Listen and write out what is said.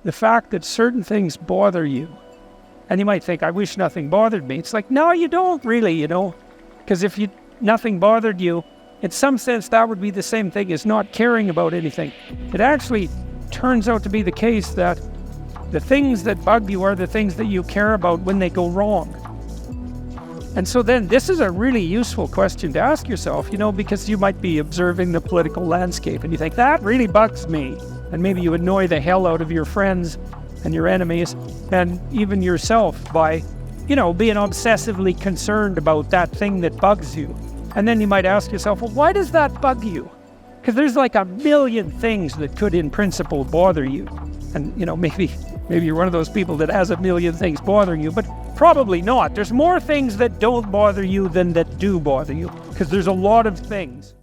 the fact that certain things bother you. And you might think, I wish nothing bothered me. It's like, no, you don't really, because if nothing bothered you, in some sense, that would be the same thing as not caring about anything. It actually turns out to be the case that the things that bug you are the things that you care about when they go wrong. And so then this is a really useful question to ask yourself, because you might be observing the political landscape and you think, that really bugs me. And maybe you annoy the hell out of your friends and your enemies and even yourself by, being obsessively concerned about that thing that bugs you. And then you might ask yourself, well, why does that bug you? Because there's like a million things that could in principle bother you. And, maybe you're one of those people that has a million things bothering you, but probably not. There's more things that don't bother you than that do bother you, because there's a lot of things.